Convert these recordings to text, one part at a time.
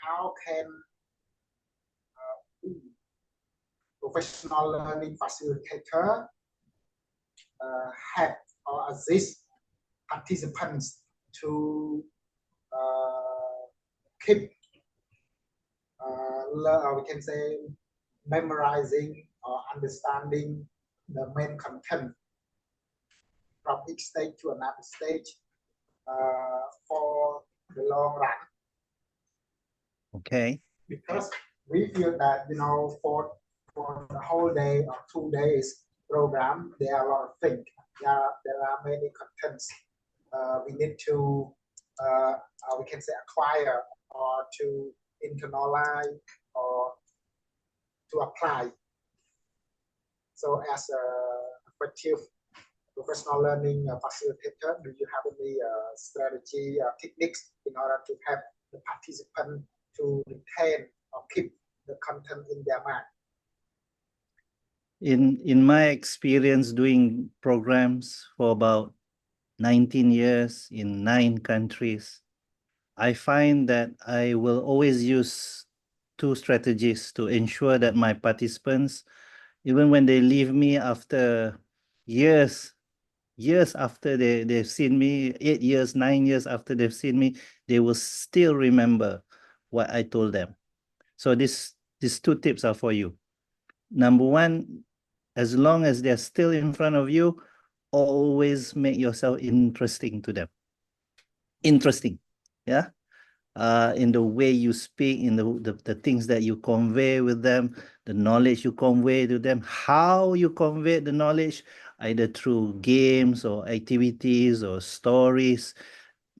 how can professional learning facilitator help or assist participants to keep, we can say, memorizing or understanding the main content from each stage to another stage for the long run. Okay. Because we feel that, you know, for the whole day or 2 days program, there are a lot of things. There are many contents we need to, we can say, acquire or to internalize or to apply. So as a effective professional learning facilitator, do you have any strategy or techniques in order to help the participant to retain or keep the content in their mind? In my experience doing programs for about 19 years in 9 countries, I find that I will always use 2 strategies to ensure that my participants, even when they leave me after years after they've seen me, 8 years, 9 years after they've seen me, they will still remember what I told them. So these 2 tips are for you. Number 1, as long as they're still in front of you, always make yourself interesting to them. Interesting, yeah? In the way you speak, in the things that you convey with them, the knowledge you convey to them, how you convey the knowledge, either through games or activities or stories.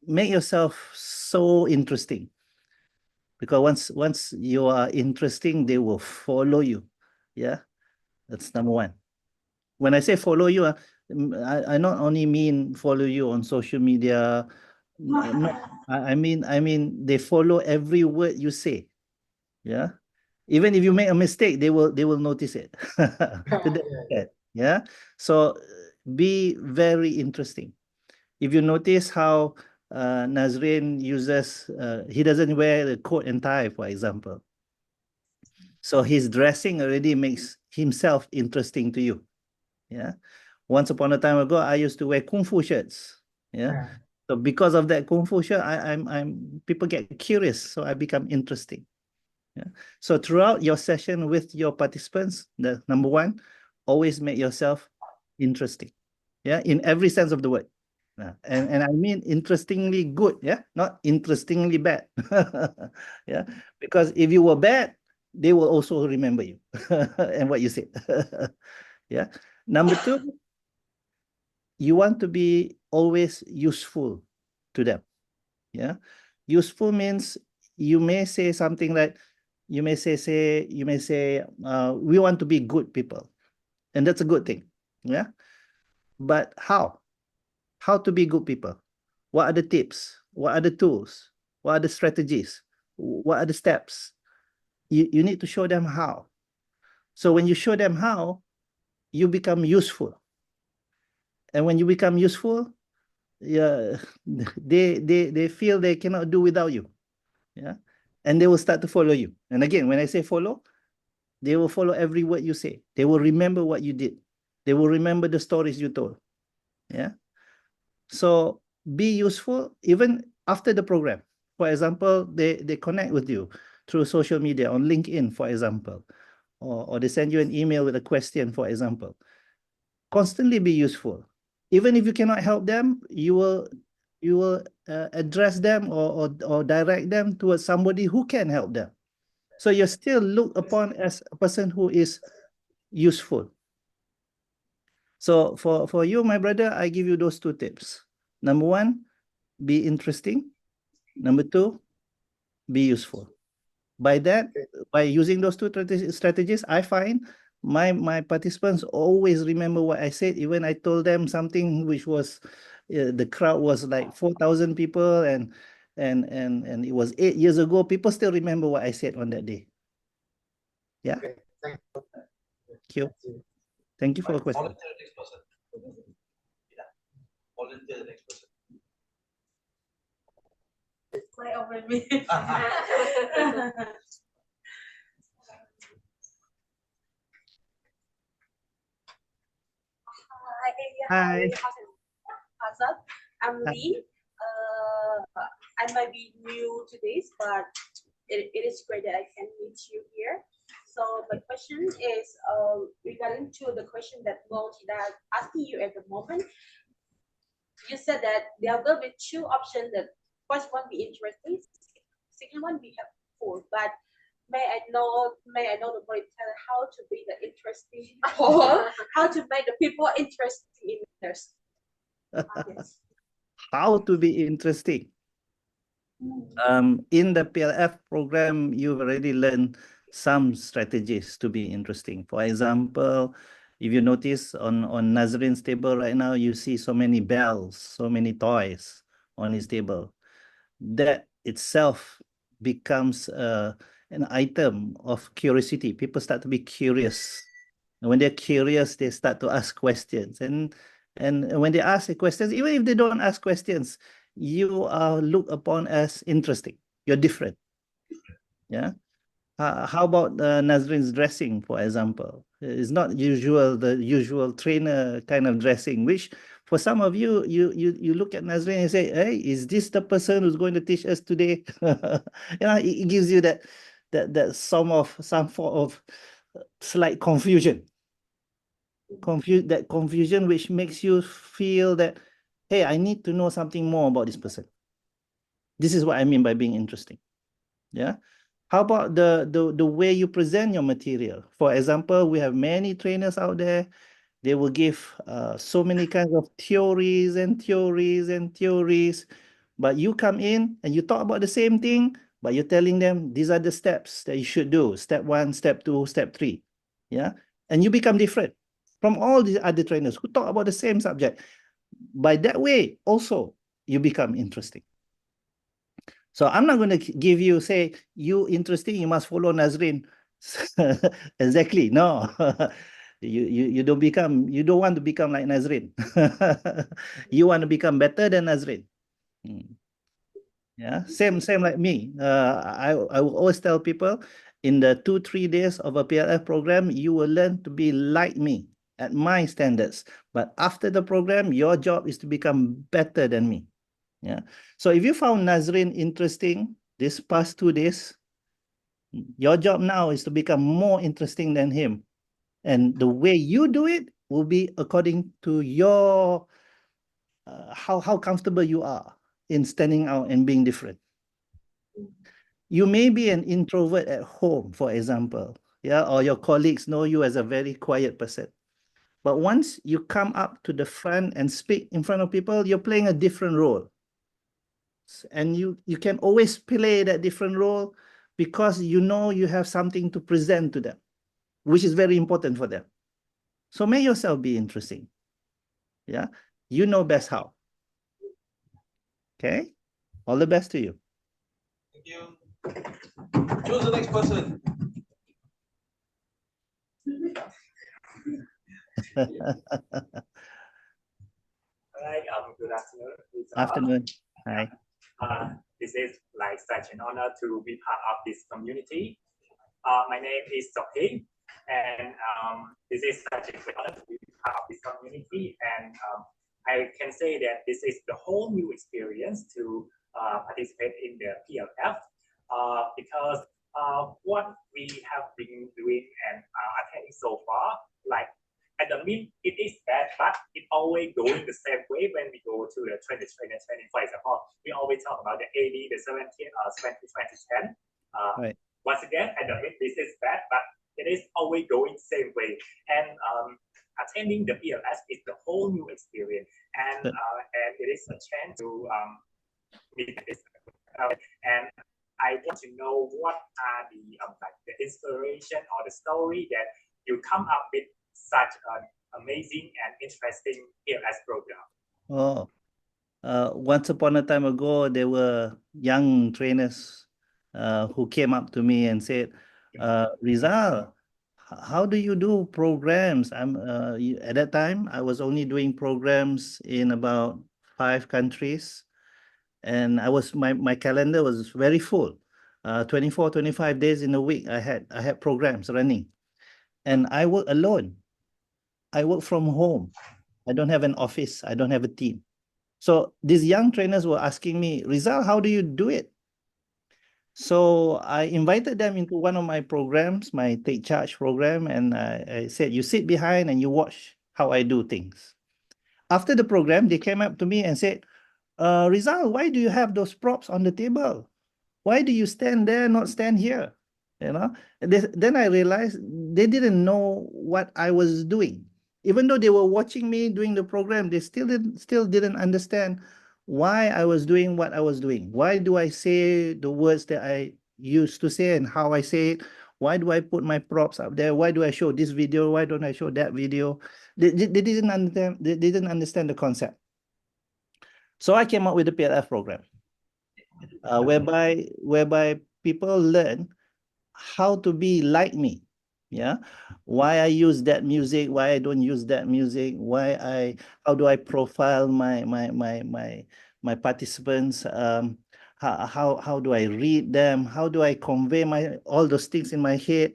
Make yourself so interesting. Because once you are interesting, they will follow you. Yeah, that's number 1. When I say follow you, I not only mean follow you on social media. No, I mean they follow every word you say. Yeah, even if you make a mistake, they will notice it. Yeah. So be very interesting. If you notice how Nazrin uses, he doesn't wear the coat and tie, for example. So his dressing already makes himself interesting to you. Yeah. Once upon a time ago, I used to wear kung fu shirts. Yeah. So because of that kung fu shirt, I'm people get curious, so I become interesting. Yeah. So throughout your session with your participants, the number 1, always make yourself interesting. Yeah, in every sense of the word. And I mean interestingly good, yeah, not interestingly bad. Yeah, because if you were bad, they will also remember you and what you said. Yeah. Number 2, you want to be always useful to them. Yeah. Useful means you may say something like, you may say, we want to be good people. And that's a good thing. Yeah. But how? How to be good people? What are the tips? What are the tools? What are the strategies? What are the steps? You need to show them how. So when you show them how, you become useful. And when you become useful, yeah, they feel they cannot do without you. Yeah. And they will start to follow you. And again, when I say follow, they will follow every word you say. They will remember what you did. They will remember the stories you told. Yeah. So be useful even after the program. For example, they connect with you through social media on LinkedIn, for example, or they send you an email with a question, for example. Constantly be useful. Even if you cannot help them, you will address them or direct them towards somebody who can help them. So you're still looked upon as a person who is useful. So for you, my brother, I give you those 2 tips. Number 1, be interesting. Number 2, be useful. By that, by using those 2 strategies, I find my participants always remember what I said. Even I told them something which was, the crowd was like 4,000 people and it was 8 years ago. People still remember what I said on that day. Yeah. Okay. Thank you. Thank you for the question. Volunteer the next person. Yeah. Volunteer the next person. Fly over me. Hi. Hassan. I'm Lee. I might be new to this, but it is great that I can meet you here. So my question is regarding to the question that Monty is asking you at the moment. You said that there will be two options. That first one be interesting, second one we have four. But may I know the more detail how to be the interesting or how to make the people interested in this. Yes. How to be interesting. In the PLF program, you've already learned some strategies to be interesting. For example, if you notice on Nazrin's table right now, you see so many bells, so many toys on his table. That itself becomes an item of curiosity. People start to be curious. And when they're curious, they start to ask questions. And when they ask the questions, even if they don't ask questions, you are looked upon as interesting. You're different. Yeah. How about Nazrin's dressing, for example? It's not the usual trainer kind of dressing, which for some of you, you look at Nazrin and say, hey, is this the person who's going to teach us today? It gives you that some form of slight confusion. That confusion which makes you feel that, hey, I need to know something more about this person. This is what I mean by being interesting. Yeah. How about the way you present your material? For example, we have many trainers out there. They will give so many kinds of theories and theories and theories. But you come in and you talk about the same thing, but you're telling them these are the steps that you should do. Step 1, step 2, step 3. Yeah. And you become different from all the other trainers who talk about the same subject. By that way, also, you become interesting. So I'm not going to give you, say, you interesting, you must follow Nazrin. Exactly. No. You don't want to become like Nazrin. You want to become better than Nazrin. Yeah, same like me. I will always tell people in the 2-3 days of a PLF program, you will learn to be like me at my standards. But after the program, your job is to become better than me. Yeah. So if you found Nazrin interesting this past 2 days, your job now is to become more interesting than him. And the way you do it will be according to your how comfortable you are in standing out and being different. You may be an introvert at home, for example, yeah, or your colleagues know you as a very quiet person. But once you come up to the front and speak in front of people, you're playing a different role. And you can always play that different role because you know you have something to present to them, which is very important for them. So make yourself be interesting. Yeah, you know best how. Okay, all the best to you. Thank you. Choose the next person. Alright, good afternoon. Afternoon. Hi. This is like such an honor to be part of this community. My name is Sophie, and this is such a great honor to be part of this community. And I can say that this is the whole new experience to participate in the PLF because what we have been doing and attending so far, like at the mean, it is bad, but it always going the same way when we go to the 2020, for example. We always talk about the 80, the 70, 20, 2010. Right. Once again, at the mean, this is bad, but it is always going the same way. And attending the PLS is the whole new experience, and it is a chance to meet this. And I want to know what are the inspiration or the story that you come up with such an amazing and interesting PLS program. Oh, once upon a time ago, there were young trainers who came up to me and said, Rizal, how do you do programs? At that time, I was only doing programs in about 5 countries. And my calendar was very full. 24, 25 days in a week, I had programs running. And I work alone. I work from home. I don't have an office. I don't have a team. So these young trainers were asking me, Rizal, how do you do it? So I invited them into one of my programs, my Take Charge program, and I said, you sit behind and you watch how I do things. After the program, they came up to me and said, Rizal, why do you have those props on the table? Why do you stand there, not stand here? You know, then I realized they didn't know what I was doing. Even though they were watching me doing the program, they still didn't understand why I was doing what I was doing. Why do I say the words that I used to say and how I say it? Why do I put my props up there? Why do I show this video? Why don't I show that video? They didn't understand. They didn't understand the concept. So I came up with the PLF program, whereby people learn how to be like me. Yeah, why I use that music, why I don't use that music, how do I profile my participants, how do I read them, how do I convey all those things in my head,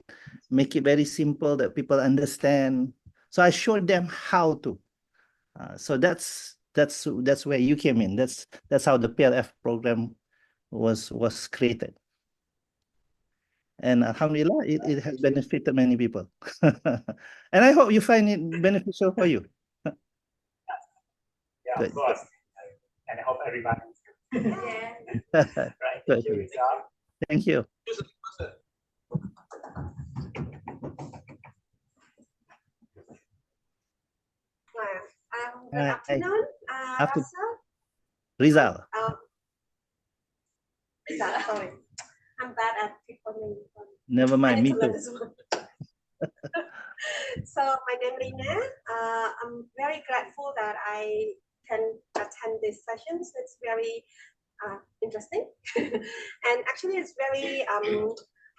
make it very simple that people understand. So I showed them how to. So that's where you came in. That's how the PLF program was created. And alhamdulillah, it has benefited many people. And I hope you find it beneficial for you. Yeah, Good. of course. And I hope everybody. Yeah. Right. Good. Thank you, Rizal. Thank you. Good afternoon, Rizal. Rizal, sorry. I'm bad at people names. Never mind, me too. So my name is Rina. I'm very grateful that I can attend this session. So it's very interesting, and actually it's very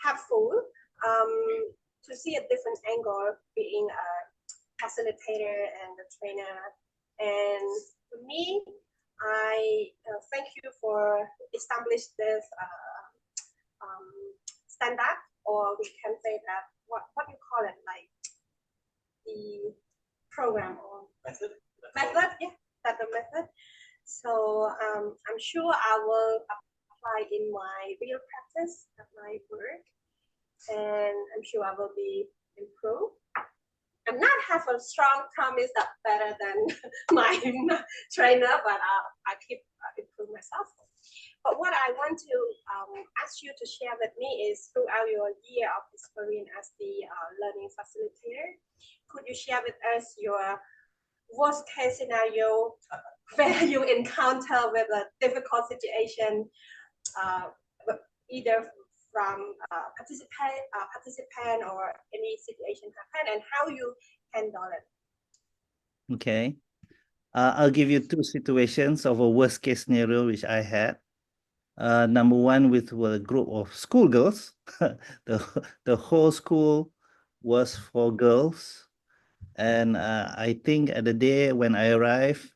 helpful to see a different angle being a facilitator and a trainer. And for me, I thank you for establish this standard, or we can say that what you call it, like the program or method. Yeah, that's the method. So I'm sure I will apply in my real practice at my work, and I'm sure I will be improved. I'm not have a strong promise that better than my trainer, but I keep improve myself. But what I want to ask you to share with me is throughout your year of experience as the learning facilitator, could you share with us your worst case scenario where you encounter with a difficult situation, either from participant or any situation happen, and how you handle it? Okay. I'll give you two situations of a worst case scenario which I had. Number one, with a group of schoolgirls. the whole school was for girls, and I think at the day when I arrived,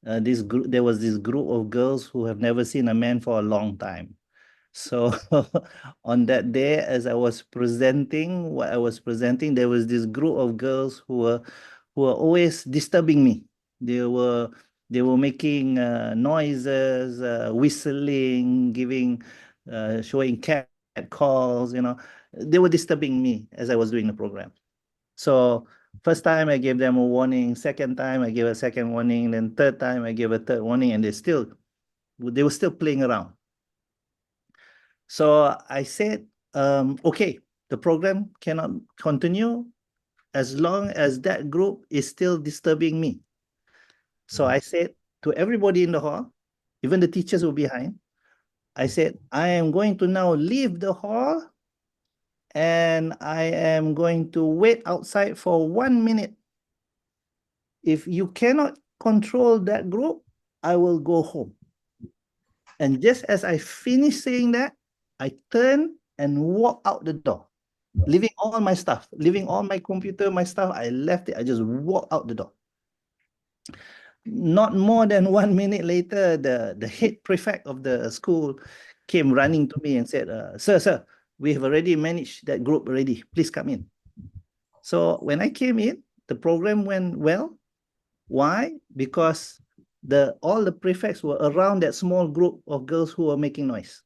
there was this group of girls who have never seen a man for a long time. So on that day, as I was presenting what I was presenting, there was this group of girls who were always disturbing me. They were making noises, whistling, showing cat calls. You know, they were disturbing me as I was doing the program. So first time I gave them a warning. Second time I gave a second warning. Then third time I gave a third warning, and they were still playing around. So I said, okay, the program cannot continue as long as that group is still disturbing me. So I said to everybody in the hall, even the teachers were behind, I said, I am going to now leave the hall, and I am going to wait outside for 1 minute. If you cannot control that group, I will go home. And just as I finished saying that, I turned and walked out the door, leaving all my stuff, leaving all my computer, my stuff. I left it. I just walked out the door. Not more than 1 minute later, the head prefect of the school came running to me and said, sir, we have already managed that group already. Please come in. So when I came in, the program went well. Why? Because all the prefects were around that small group of girls who were making noise.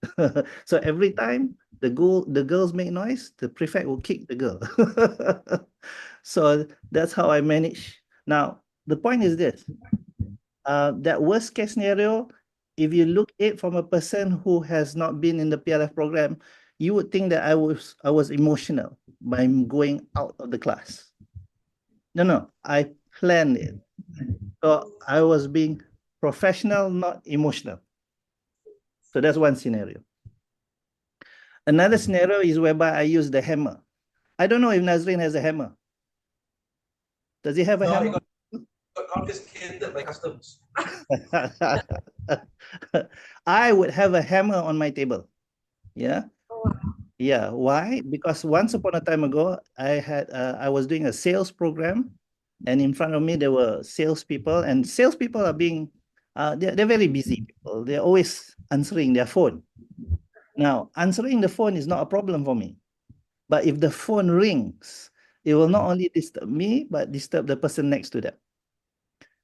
So every time the girls make noise, the prefect will kick the girl. So that's how I manage. Now, the point is this. That worst case scenario, if you look at it from a person who has not been in the PLF program, you would think that I was emotional by going out of the class. No, I planned it. So I was being professional, not emotional. So that's one scenario. Another scenario is whereby I use the hammer. I don't know if Nazrin has a hammer. Does he have a hammer? Got confiscated by customs. I would have a hammer on my table. Yeah. Yeah. Why? Because once upon a time ago, I was doing a sales program, and in front of me there were salespeople, and salespeople are being they're very busy people. They're always answering their phone. Now, answering the phone is not a problem for me, but if the phone rings, it will not only disturb me but disturb the person next to them.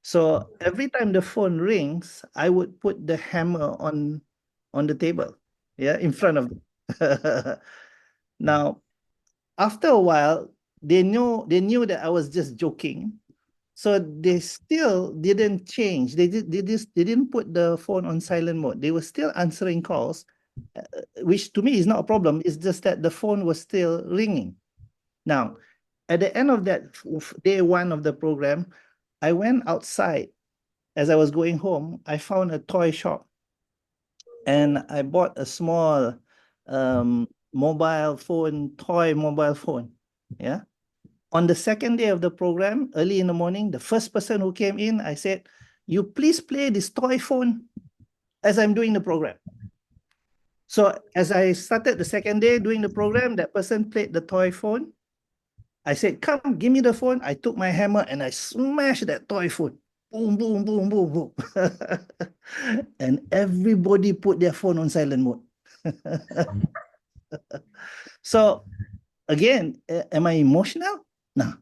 So every time the phone rings, I would put the hammer on the table, yeah, in front of them. Now, after a while, they knew that I was just joking, so they still didn't change. They didn't put the phone on silent mode. They were still answering calls, which to me is not a problem. It's just that the phone was still ringing. Now, at the end of that day one of the program, I went outside. As I was going home, I found a toy shop, and I bought a small toy mobile phone. Yeah. On the second day of the program, early in the morning, the first person who came in, I said, "You please play this toy phone as I'm doing the program." So as I started the second day doing the program, that person played the toy phone. I said, "Come, give me the phone." I took my hammer and I smashed that toy phone. Boom, boom, boom, boom, boom. And everybody put their phone on silent mode. So again, am I emotional? No,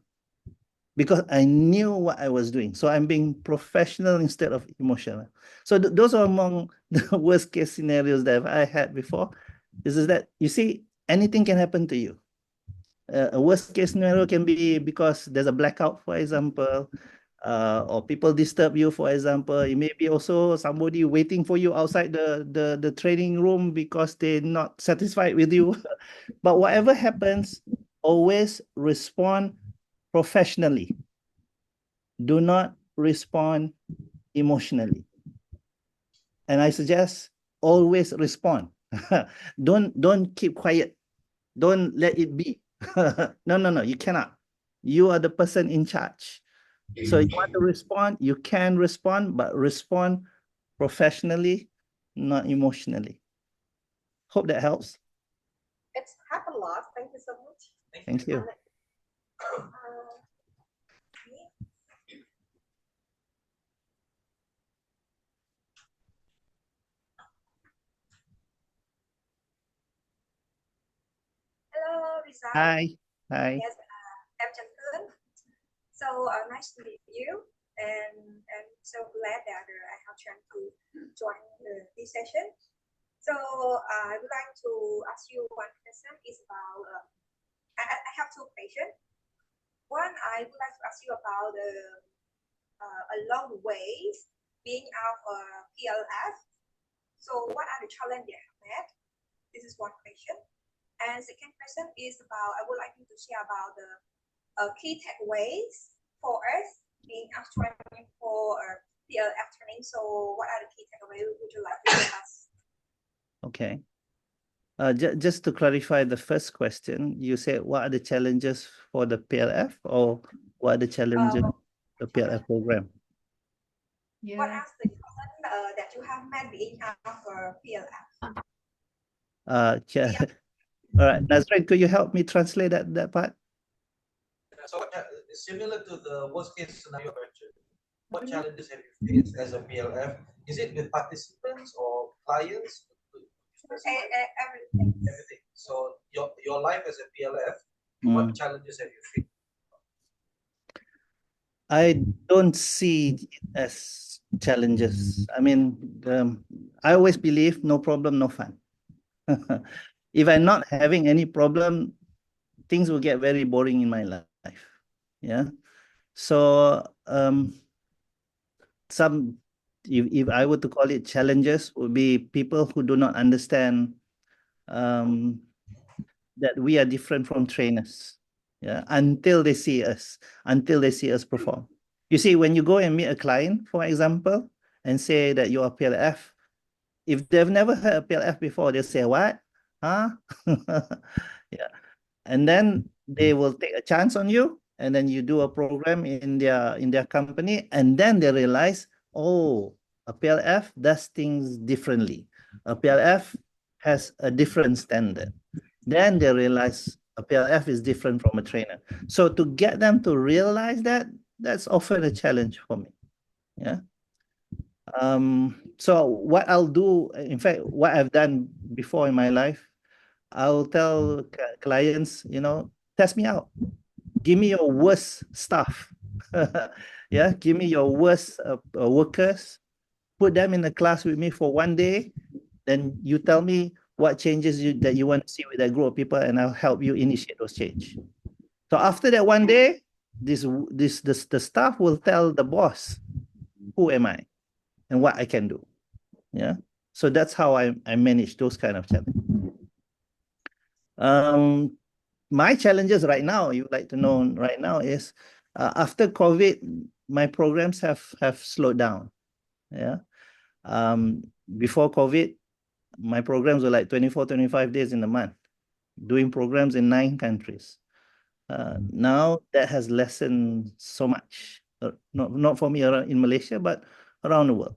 because I knew what I was doing. So I'm being professional instead of emotional. So those are among the worst case scenarios that I had before. This is that, you see, anything can happen to you. A worst case scenario can be because there's a blackout, for example, or people disturb you, for example. It may be also somebody waiting for you outside the training room because they're not satisfied with you. But whatever happens, always respond professionally. Do not respond emotionally. And I suggest always respond. Don't keep quiet. Don't let it be. No, you cannot. You are the person in charge. So you want to respond, you can respond, but respond professionally, not emotionally. Hope that helps. It's happened a lot. Thank you so much. Thank you. Hello, Rizal. Hi. Yes, I'm Chantan. So nice to meet you, and I'm so glad that I have chance to join this session. So I would like to ask you one question. Is about I have two questions. One, I would like to ask you about along the ways being out of PLF. So what are the challenges you have met? This is one question. And second question is about, I would like you to share about the key takeaways for us being out training for PLF training. So what are the key takeaways would you like to give us? Okay. Just to clarify the first question, you said what are the challenges for the PLF, or what are the challenges the PLF program? What are the challenges that you have met being out for PLF? Yeah. All right, Nazrin, could you help me translate that part? So it's similar to the worst case scenario mentioned. what challenges have you faced as a PLF? Is it with participants or clients? Everything. Everything. So your life as a PLF, Mm. what challenges have you faced? I don't see it as challenges. I mean, I always believe no problem, no fun. If I'm not having any problem, things will get very boring in my life. Yeah. So if I were to call it challenges, would be people who do not understand that we are different from trainers. Yeah, until they see us perform. You see, when you go and meet a client, for example, and say that you are PLF, if they've never heard of PLF before, they'll say, what? Huh? Yeah. And then they will take a chance on you, and then you do a program in their company, and then they realize, oh, a PLF does things differently. A PLF has a different standard. Then they realize a PLF is different from a trainer. So to get them to realize that, that's often a challenge for me. Yeah. So what I'll do, in fact, what I've done before in my life, I'll tell clients, test me out. Give me your worst staff. Yeah, give me your worst workers. Put them in the class with me for one day. Then you tell me what changes that you want to see with that group of people, and I'll help you initiate those change. So after that one day, the staff will tell the boss, who am I and what I can do. Yeah. So that's how I manage those kind of challenges. My challenges right now, you would like to know right now, is after COVID, my programs have slowed down. Yeah. Before COVID, my programs were like 24, 25 days in a month, doing programs in 9 countries. Now that has lessened so much, not for me around in Malaysia, but around the world.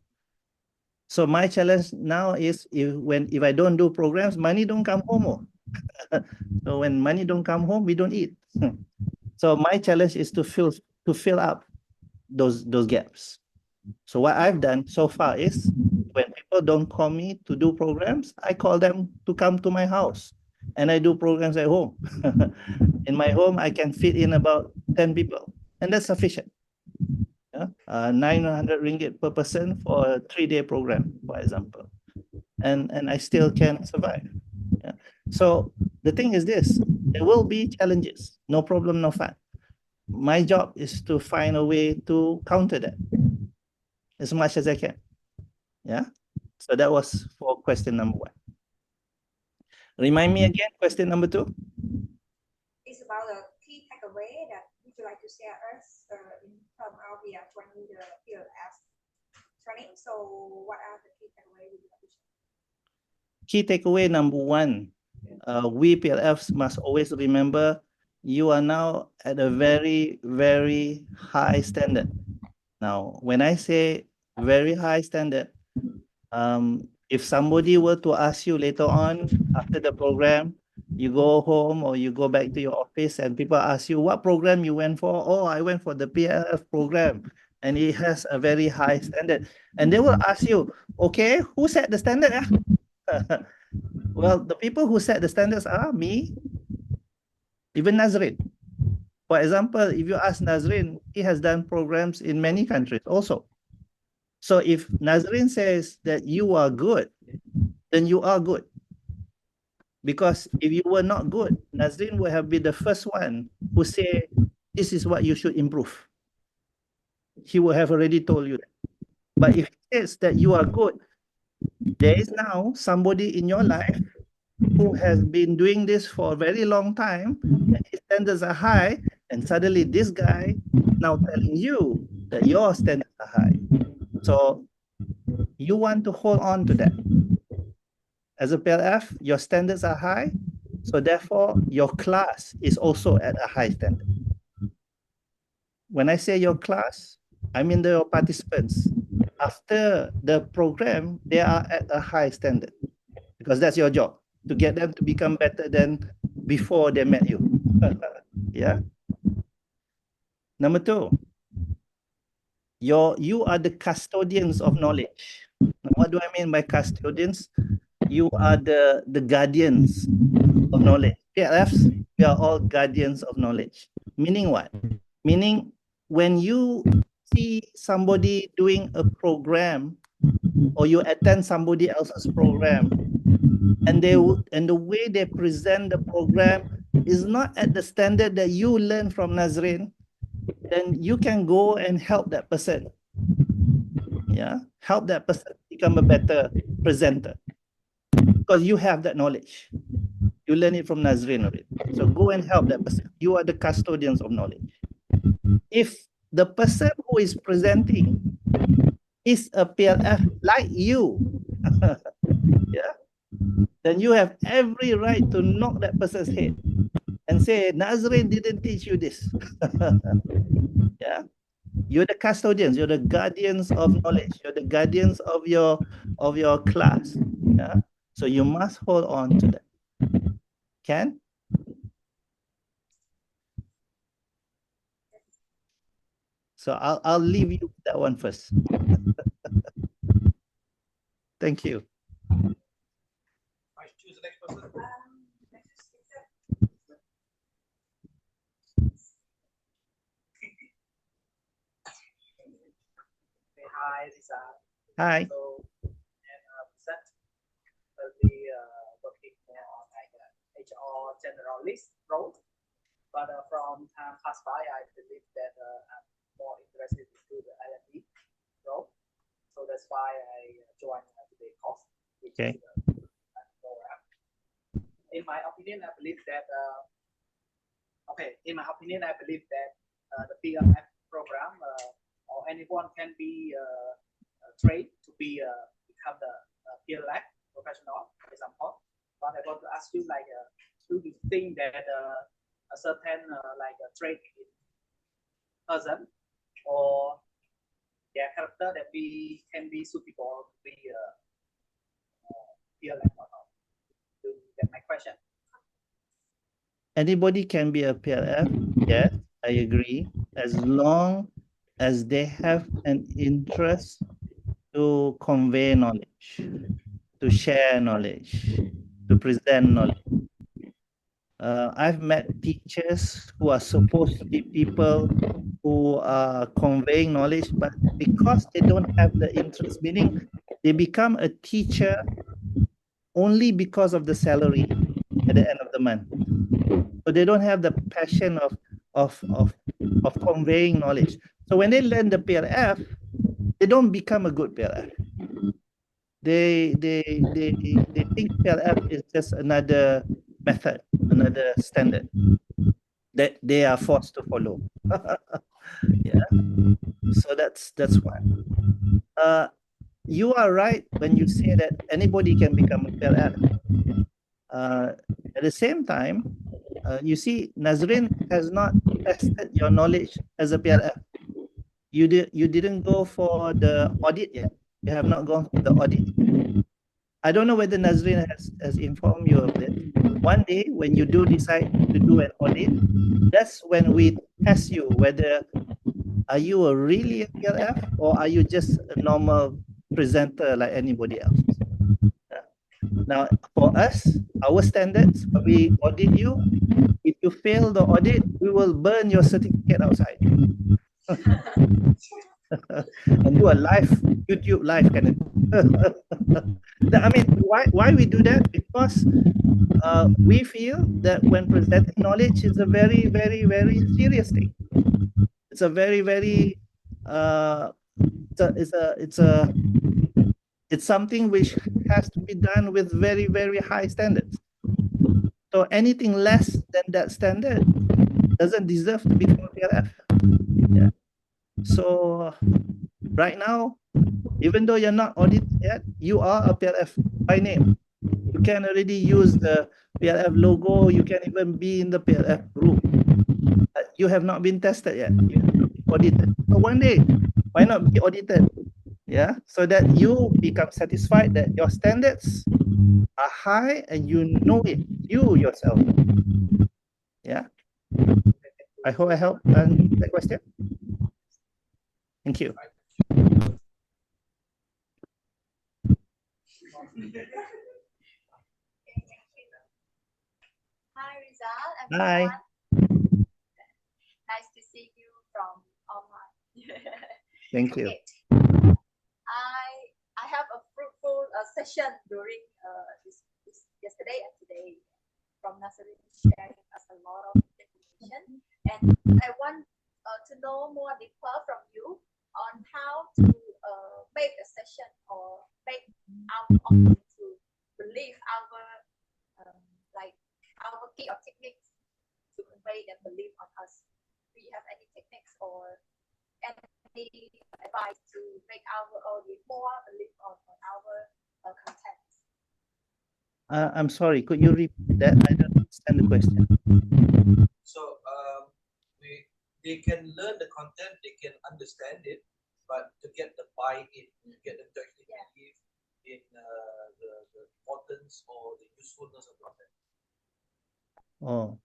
So my challenge now is if I don't do programs, money don't come home. So when money don't come home, we don't eat. So my challenge is to fill up those gaps. So what I've done so far is when people don't call me to do programs, I call them to come to my house and I do programs at home. In my home, I can fit in about 10 people, and that's sufficient. Yeah? 900 ringgit per person for a 3-day program, for example. And I still can survive. Yeah? So the thing is this, there will be challenges, no problem, no fun. My job is to find a way to counter that as much as I can. Yeah. So that was for question number 1. Remind me again, question number 2. It's about the key takeaway that would you like to share us in terms of we are joining the PLF training. So what are the key takeaways would you like to share? Key takeaway number 1, we PLFs must always remember you are now at a very, very high standard. Now, when I say very high standard, if somebody were to ask you later on after the program, you go home or you go back to your office and people ask you what program you went for. Oh, I went for the PLF program and it has a very high standard. And they will ask you, okay, who set the standard? Well, the people who set the standards are me, even Nazrin. For example, if you ask Nazrin, he has done programs in many countries also. So if Nazrin says that you are good, then you are good. Because if you were not good, Nazrin would have been the first one who say, this is what you should improve. He would have already told you that. But if he says that you are good, there is now somebody in your life who has been doing this for a very long time, and his standards are high, and suddenly this guy now telling you that your standards are high. So you want to hold on to that. As a PLF, your standards are high, so therefore your class is also at a high standard. When I say your class, I mean your participants. After the program, they are at a high standard because that's your job, to get them to become better than before they met you. Yeah. Number 2, You are the custodians of knowledge. Now, what do I mean by custodians? You are the guardians of knowledge. PLFs, we are all guardians of knowledge. Meaning what? Meaning when you see somebody doing a program or you attend somebody else's program and the way they present the program is not at the standard that you learn from Nazrin, then you can go and help that person. Yeah, help that person become a better presenter because you have that knowledge. You learn it from Nazrin already. So go and help that person. You are the custodians of knowledge. If the person who is presenting is a PLF like you, yeah, then you have every right to knock that person's head and say, Nazrin didn't teach you this. Yeah, you're the custodians, you're the guardians of knowledge, you're the guardians of your class. Yeah, so you must hold on to that. Can? So I'll leave you with that one first. Thank you. I choose the next person. Hi, Lisa. Hi. So, Seth will be working on like HR generalist role, but from time past by, I believe that I'm more interested into the L&D role. So that's why I joined today's course, which Okay. is program. In my opinion, I believe that the PLF program or anyone can be trained to become the PLF professional, for example. But I want to ask you, like, do you think that a certain trait in person or their character that we can be suitable to be PLF or not? Do you get my question? Anybody can be a PLF. Yes, I agree. As long as they have an interest to convey knowledge, to share knowledge, to present knowledge. I've met teachers who are supposed to be people who are conveying knowledge, but because they don't have the interest, meaning they become a teacher only because of the salary at the end of the month. So they don't have the passion of conveying knowledge. So when they learn the PLF, they don't become a good PLF. They think PLF is just another method, another standard that they are forced to follow. Yeah. So that's one. You are right when you say that anybody can become a PLF. At the same time, you see, Nazrin has not tested your knowledge as a PLF. You didn't go for the audit yet. You have not gone for the audit. I don't know whether Nazrin has informed you of it. One day, when you do decide to do an audit, that's when we test you whether are you a really a PLF or are you just a normal presenter like anybody else. Now, for us, our standards, when we audit you, if you fail the audit, we will burn your certificate outside. And do a live YouTube live kind of. I mean, why we do that? Because we feel that when presenting knowledge is a very, very, very serious thing. It's a very, very it's something which has to be done with very, very high standards. So anything less than that standard doesn't deserve to become a PLF. Yeah. So right now, even though you're not audited yet, you are a PLF by name. You can already use the PLF logo. You can even be in the PLF group. You have not been tested yet. You have not been audited. So one day, why not be audited? Yeah, so that you become satisfied that your standards are high and you know it, you yourself. Yeah. I hope I helped answer that question. Thank you. Hi, Rizal. Hi. Everyone. Nice to see you from online. Thank you. Okay. I have a fruitful session during this yesterday and today from Nazarene sharing us a lot of information, and I want to know more deeper from you on how to make a session or make our audience to believe our like our key or techniques to convey their belief on us. Do you have any techniques or any advice to make our audience more believe on our content? I'm sorry, could you repeat that? I don't understand the question. So they can learn the content, they can understand it, but to get the buy-in, to get them to actually believe in the importance or the usefulness of content. Oh,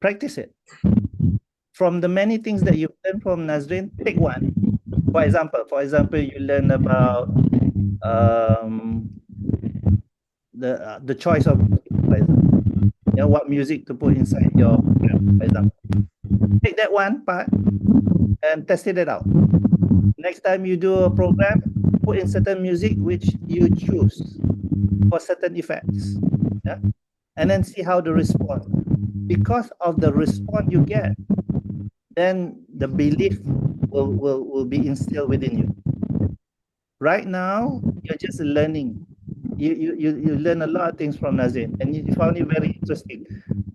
practice it. From the many things that you've learned from Nazreen, pick one. For example, you learn about the choice of music, for example. You know, what music to put inside your program, for example. Take that one part and test it out. Next time you do a program, put in certain music which you choose for certain effects. Yeah? And then see how the response. Because of the response you get, then the belief will be instilled within you. Right now, you're just learning. You learn a lot of things from Nazreen, and you found it very interesting.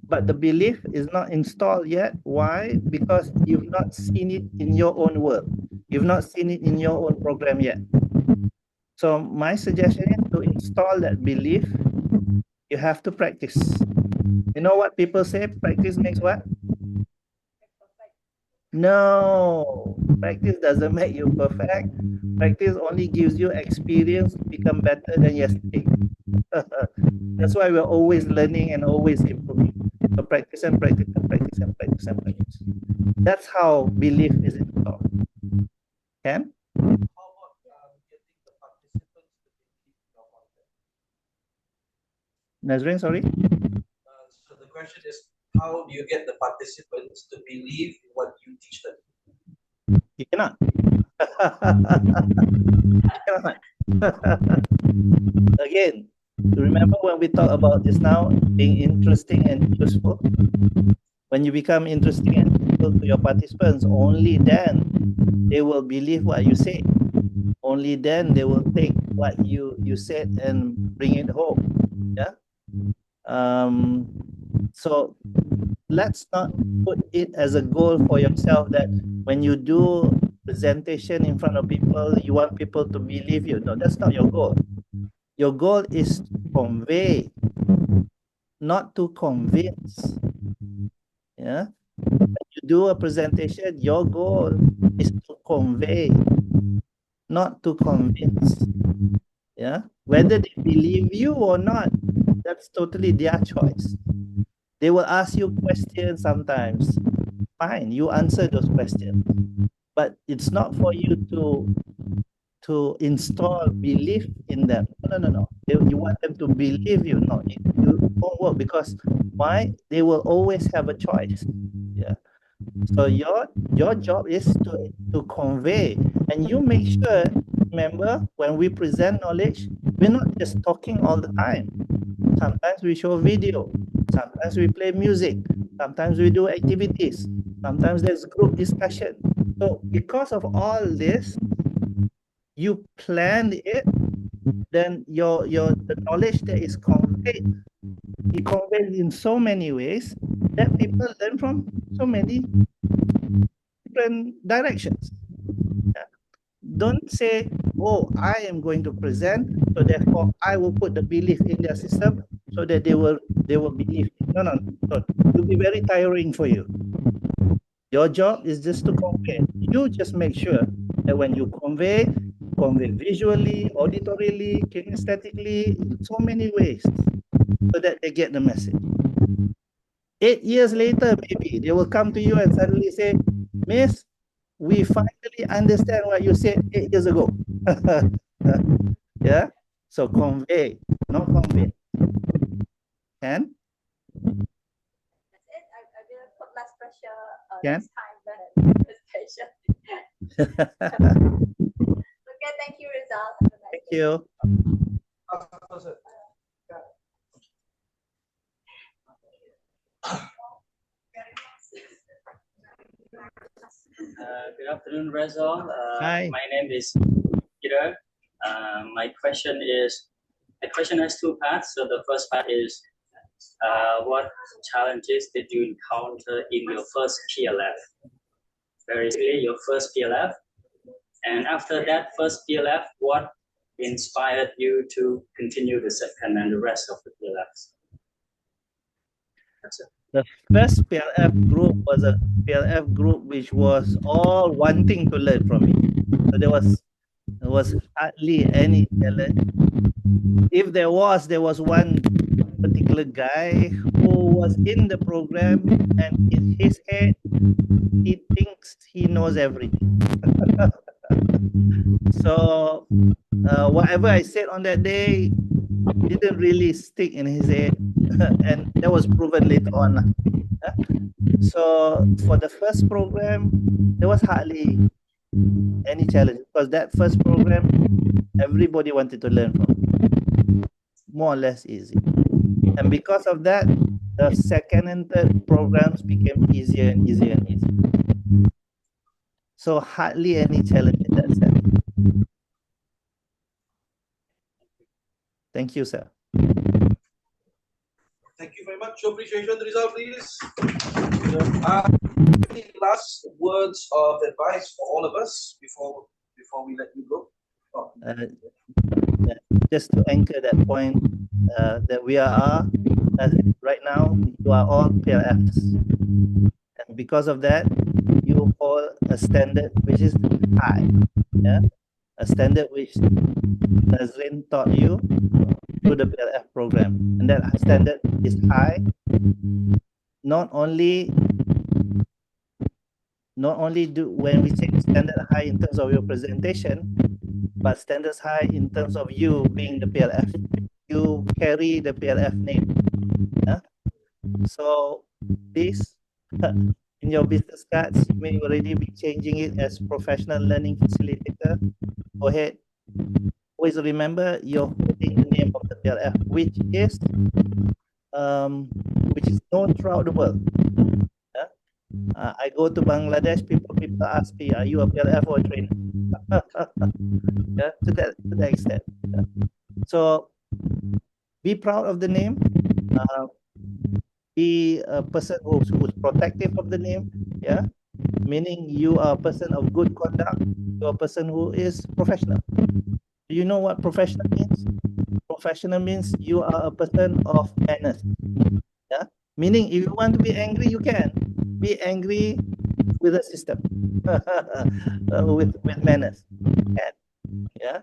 But the belief is not installed yet. Why? Because you've not seen it in your own world. You've not seen it in your own program yet. So my suggestion is to install that belief. You have to practice. You know what people say? Practice makes what? No, practice doesn't make you perfect. Practice only gives you experience to become better than yesterday. That's why we're always learning and always improving. So practice and practice and practice and practice and practice. That's how belief is installed. Can? How about getting the participants to believe in your content? Nazreen, sorry? So the question is, how do you get the participants to believe in what you teach them? You cannot. Again, remember when we talked about this now, being interesting and useful? When you become interesting and useful to your participants, only then they will believe what you say. Only then they will take what you said and bring it home. Yeah. So let's not put it as a goal for yourself that when you do presentation in front of people, you want people to believe you. No, that's not your goal. Your goal is to convey, not to convince. Yeah. When you do a presentation, your goal is to convey, not to convince. Yeah. Whether they believe you or not, that's totally their choice. They will ask you questions sometimes. Fine, you answer those questions. But it's not for you to install belief in them. No. You want them to believe you. No, it won't work because why? They will always have a choice. Yeah. So your job is to convey, and you make sure. Remember, when we present knowledge, we're not just talking all the time. Sometimes we show video. Sometimes we play music. Sometimes we do activities. Sometimes there's group discussion. So because of all this, you plan it, then the knowledge that is conveyed, it conveys in so many ways that people learn from so many different directions. Yeah. Don't say, oh, I am going to present, so therefore I will put the belief in their system so that they will believe. No. It will be very tiring for you. Your job is just to convey. You just make sure that when you convey visually, auditorily, kinesthetically, in so many ways, so that they get the message. 8 years later, maybe they will come to you and suddenly say, Miss, we finally understand what you said 8 years ago. Yeah. So convey, not convey. Can? That's it. I will put less pressure Can? next time when presentation. Okay, thank you, Rizal. Have a nice Thank day. you. Good afternoon, Rizal. Hi. My name is Peter. My question has two parts. So the first part is, what challenges did you encounter in your first PLF? Basically, your first PLF. And after that first PLF, what inspired you to continue the second and the rest of the PLFs? That's it. The first PLF group was a PLF group which was all wanting to learn from me. So there was hardly any challenge. If there was one particular guy who was in the program, and in his head, he thinks he knows everything. So whatever I said on that day didn't really stick in his head, and that was proven later on. So for the first program, there was hardly any challenge because that first program, everybody wanted to learn from. More or less easy. And because of that, the second and third programs became easier and easier and easier. So hardly any challenge in that sense. Thank you, sir. Thank you very much. Your appreciation, Rizal, please. Any last words of advice for all of us before we let you go? Oh. Just to anchor that point, that we are right now, you are all PLFs, and because of that, you hold a standard which is high, yeah, a standard which Nazrin taught you through the PLF program, and that standard is high. Not only do when we say standard high in terms of your presentation, but standards high in terms of you being the PLF. You carry the PLF name. Yeah? So this in your business cards, you may already be changing it as professional learning facilitator. Go ahead. Always remember you're holding the name of the PLF, which is known throughout the world. Yeah? I go to Bangladesh, people ask me, are you a PLF or a trainer? Yeah, to that extent. Yeah. So be proud of the name. Be a person who's protective of the name. Yeah, meaning you are a person of good conduct. You're a person who is professional. Do you know what professional means? Professional means you are a person of manners. Yeah, meaning if you want to be angry, you can be angry with a system, with manners. Yeah.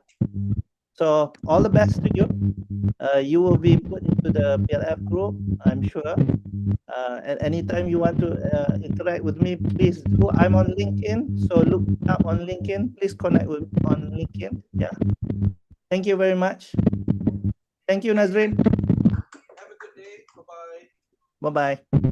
So all the best to you. You will be put into the PLF group, I'm sure. At any time you want to interact with me, please do. I'm on LinkedIn, so look up on LinkedIn. Please connect with me on LinkedIn. Yeah. Thank you very much. Thank you, Nazrin. Have a good day. Bye-bye. Bye-bye.